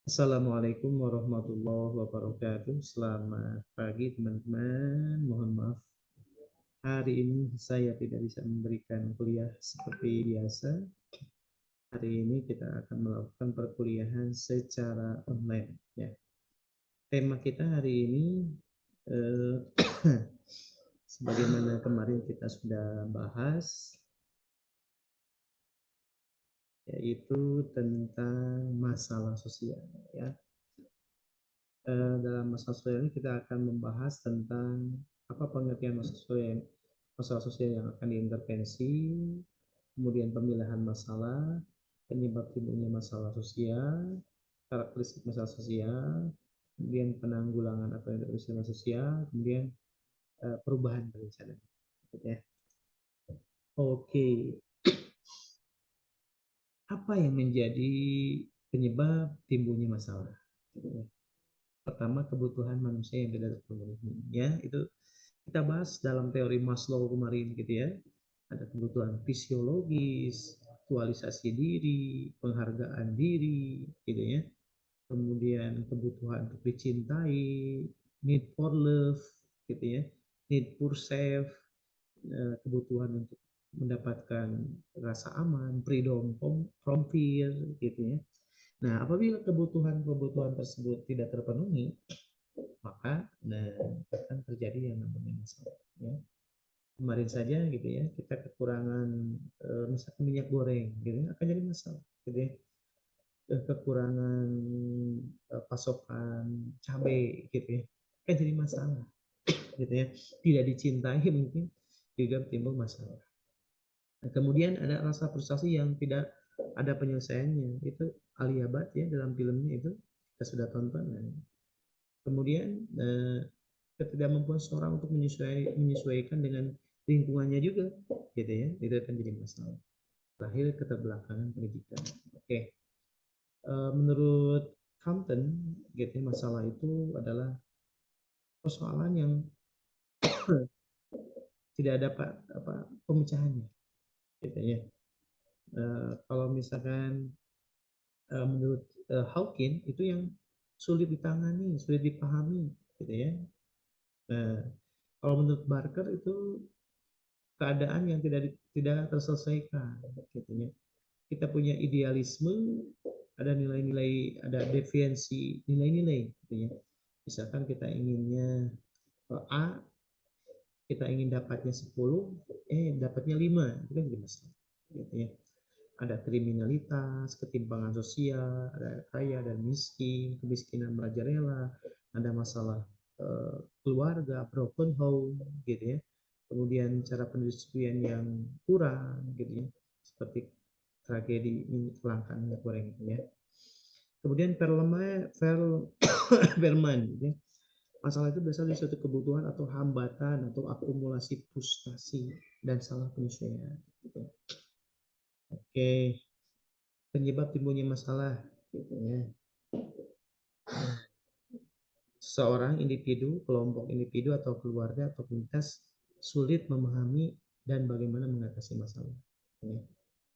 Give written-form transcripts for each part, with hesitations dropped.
Assalamualaikum warahmatullahi wabarakatuh. Selamat pagi teman-teman. Mohon maaf hari ini saya tidak bisa memberikan kuliah seperti biasa. Hari ini kita akan melakukan perkuliahan secara online. Ya. Tema kita hari ini eh, sebagaimana kemarin kita sudah bahas, yaitu tentang masalah sosial. Ya. Dalam masalah sosial ini kita akan membahas tentang apa pengertian masalah sosial yang akan diintervensi, kemudian pemilahan masalah, penyebab timbulnya masalah sosial, karakteristik masalah sosial, kemudian penanggulangan atau intervensi masalah sosial, kemudian perubahan berencana. Ya. Oke, apa yang menjadi penyebab timbulnya masalah? Pertama, kebutuhan manusia yang tidak terpenuhi. Ya, itu kita bahas dalam teori Maslow kemarin gitu ya. Ada kebutuhan fisiologis, aktualisasi diri, penghargaan diri gitu ya. Kemudian kebutuhan untuk dicintai, need for love gitu ya. Need for safe, kebutuhan untuk mendapatkan rasa aman, freedom from fear gitu ya. Nah, apabila kebutuhan-kebutuhan tersebut tidak terpenuhi, maka akan terjadi yang namanya masalah ya. Kemarin saja gitu ya, kita kekurangan misalkan minyak goreng gitu ya, akan jadi masalah gitu ya. Kekurangan pasokan cabai gitu ya, akan jadi masalah gitu ya. Tidak dicintai mungkin juga timbul masalah. Nah, kemudian ada rasa frustasi yang tidak ada penyelesaiannya, itu Alia Bhatt ya dalam filmnya itu kita sudah tonton kan. Kemudian ketidakmampuan seorang untuk menyesuaikan dengan lingkungannya juga gitu ya, itu akan jadi masalah. Terakhir, keterbelakangan pendidikan. Oke. Menurut Compton gitu ya, masalah itu adalah persoalan yang tidak ada pemecahannya gitu ya. Kalau misalkan menurut Hawking itu yang sulit ditangani, sulit dipahami gitu ya. Nah, kalau menurut Barker itu keadaan yang tidak terselesaikan gitu ya. Kita punya idealisme, ada nilai-nilai, ada deviansi nilai-nilai gitu ya. Misalkan kita inginnya A, kita ingin dapatnya 10, dapatnya 5, itu kan jadi masalah gitu ya. Ada kriminalitas, ketimpangan sosial, ada kaya dan miskin, kemiskinan merajalela, ada masalah keluarga, broken home gitu ya. Kemudian cara pendistribusian yang kurang gitu ya. Seperti tragedi kelangkaan minyak goreng ya. Kemudian Verman gitu ya. Masalah itu berasal dari suatu kebutuhan atau hambatan atau akumulasi frustasi dan salah penyesuaian. Gitu. Oke, penyebab timbulnya masalah gitu ya. Seorang individu, kelompok individu atau keluarga atau komunitas sulit memahami dan bagaimana mengatasi masalah. Ya.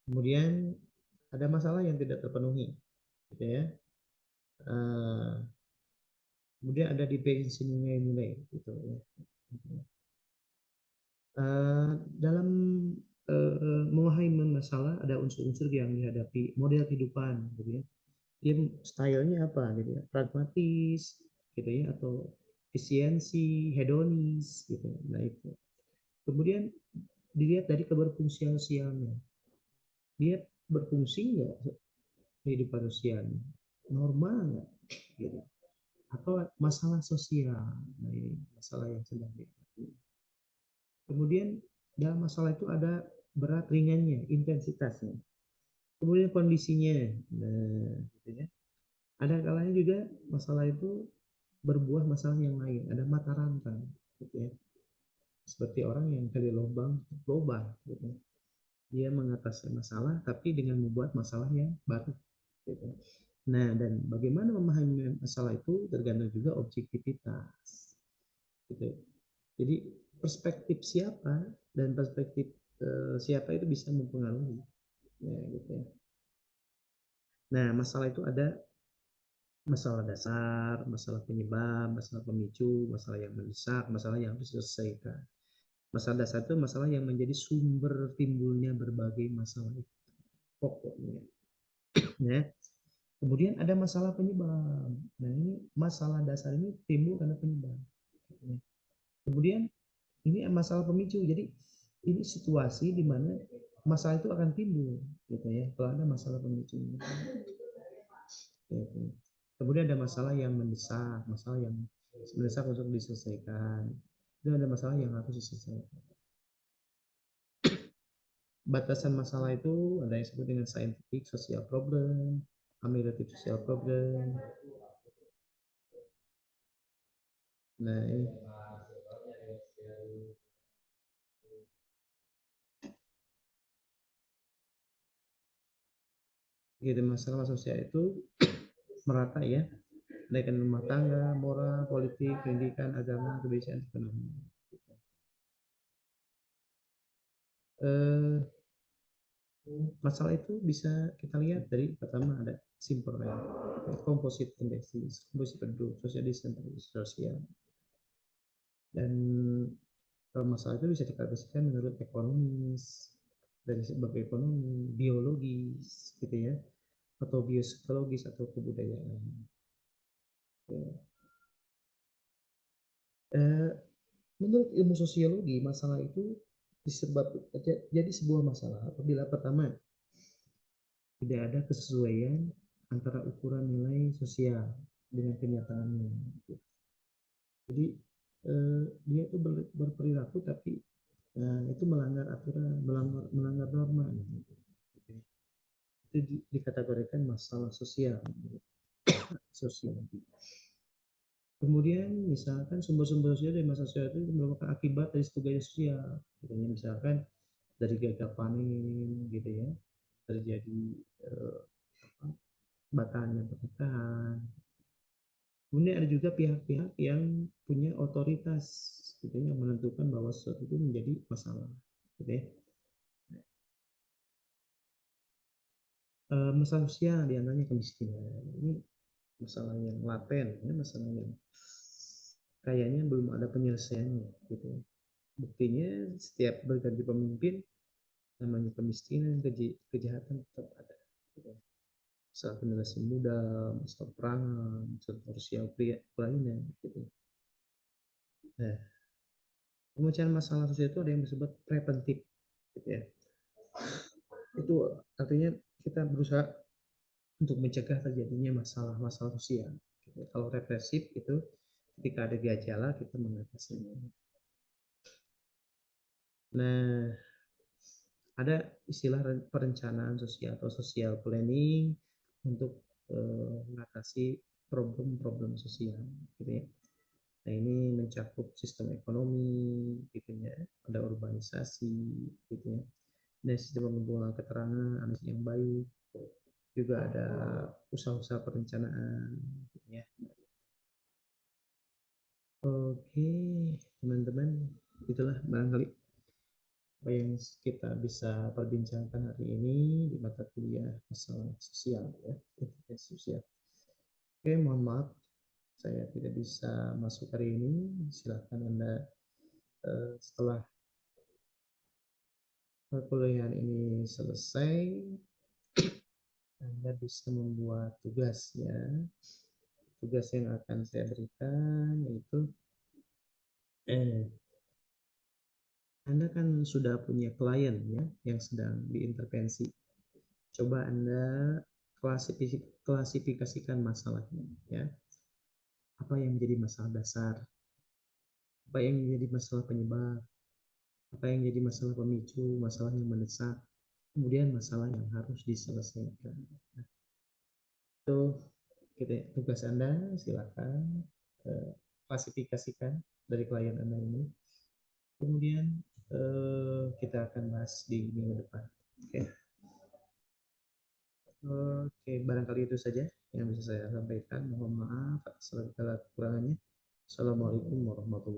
Kemudian ada masalah yang tidak terpenuhi, gitu ya. Kemudian ada dependensi nilai-nilai, gitu ya. Dalam memahami masalah ada unsur-unsur yang dihadapi model kehidupan, gitu ya. Dia stylenya apa gitu ya, pragmatis gitu ya atau efisiensi, hedonis gitu. Nah itu. Kemudian dilihat dari keberfungsian sosialnya. Dia berfungsi nggak kehidupan sosialnya? Normal nggak? Gitu. Atau masalah sosial. Nah ini masalah yang sedang dihadapi. Kemudian dalam masalah itu ada berat ringannya, intensitasnya. Kemudian kondisinya. Nah, gitu ya. Ada kalanya juga masalah itu berbuah masalah yang lain, ada mata rantai gitu ya. Seperti orang yang gali lubang gitu. Dia mengatasi masalah tapi dengan membuat masalah yang baru gitu. Nah, dan bagaimana memahami masalah itu tergantung juga objektivitas gitu. Jadi perspektif siapa dan perspektif siapa itu bisa mempengaruhi ya gitu ya. Nah, masalah itu ada masalah dasar, masalah penyebab, masalah pemicu, masalah yang mendesak, masalah yang harus diselesaikan. Masalah dasar itu masalah yang menjadi sumber timbulnya berbagai masalah itu pokoknya. Ya. Kemudian ada masalah penyebab. Nah ini masalah dasar ini timbul karena penyebab. Kemudian ini masalah pemicu. Jadi ini situasi di mana masalah itu akan timbul, gitu ya. Kalau ada masalah pemicu. Gitu. Kemudian ada masalah yang mendesak, masalah yang mendesak untuk diselesaikan. Itu ada masalah yang harus diselesaikan. Batasan masalah itu ada yang disebut dengan scientific social problem, ameliorative social problem. Nah, ini gitu, masalah sosial itu merata ya, baik rumah tangga, moral, politik, pendidikan, agama, kebiasaan, ekonomi. Eh, Masalah itu bisa kita lihat dari pertama ada simple ya, composite tendencies, composite penduduk, social disadvantage sosial, dan masalah itu bisa dikategorikan menurut ekonomis, dari sebab ekonomi, biologis, gitu ya, atau biopsikologis atau kebudayaan. Ya. Eh, Menurut ilmu sosiologi, masalah itu disebabkan jadi sebuah masalah apabila pertama tidak ada kesesuaian antara ukuran nilai sosial dengan kenyataannya. Jadi dia itu berperilaku tapi itu melanggar aturan, melanggar norma. Itu dikategorikan masalah sosial. Sosial. Kemudian misalkan sumber-sumber sosial dari masalah sosial itu merupakan akibat dari gaya sosial. Misalkan dari gagal panen gitu ya, terjadi eh, batalnya pernikahan. Kemudian ada juga pihak-pihak yang punya otoritas gitu ya, yang menentukan bahwa sesuatu itu menjadi masalah gitu ya. Masalah sosial diantaranya kemiskinan. Ini masalah yang laten, ya, masalah yang kayaknya belum ada penyelesaiannya gitu ya. Buktinya setiap berganti pemimpin namanya kemiskinan, kejahatan tetap ada gitu ya. Masalah generasi muda, masalah perangan, masalah sosial lainnya gitu. Nah, pemecahan masalah sosial itu ada yang disebut preventif gitu ya. Itu artinya kita berusaha untuk mencegah terjadinya masalah-masalah sosial. Kalau represif itu ketika ada gejala kita mengatasinya. Nah, ada istilah perencanaan sosial atau social planning untuk mengatasi problem-problem sosial, gitu ya. Nah, ini mencakup sistem ekonomi, gitu ya, ada urbanisasi, gitu ya, dan sistem pengumpulan keterangan, analisis yang baik, juga ada usaha-usaha perencanaan, gitu ya. Oke, teman-teman, itulah barangkali apa yang kita bisa perbincangkan hari ini di mata kuliah masalah sosial ya, intervensi sosial. Oke, mohon maaf saya tidak bisa masuk hari ini. Silakan Anda setelah perkuliahan ini selesai, Anda bisa membuat tugas ya. Tugas yang akan saya berikan yaitu eh, Anda kan sudah punya klien ya yang sedang diintervensi. Coba Anda klasifikasikan masalahnya ya. Apa yang menjadi masalah dasar, apa yang menjadi masalah penyebab, apa yang menjadi masalah pemicu, masalah yang mendesak, kemudian masalah yang harus diselesaikan. Nah, itu gitu ya. Tugas Anda silakan klasifikasikan dari klien Anda ini. Kemudian kita akan bahas di minggu depan. Oke. Oke, barangkali itu saja yang bisa saya sampaikan. Mohon maaf atas segala kekurangannya. Assalamualaikum warahmatullahi wabarakatuh.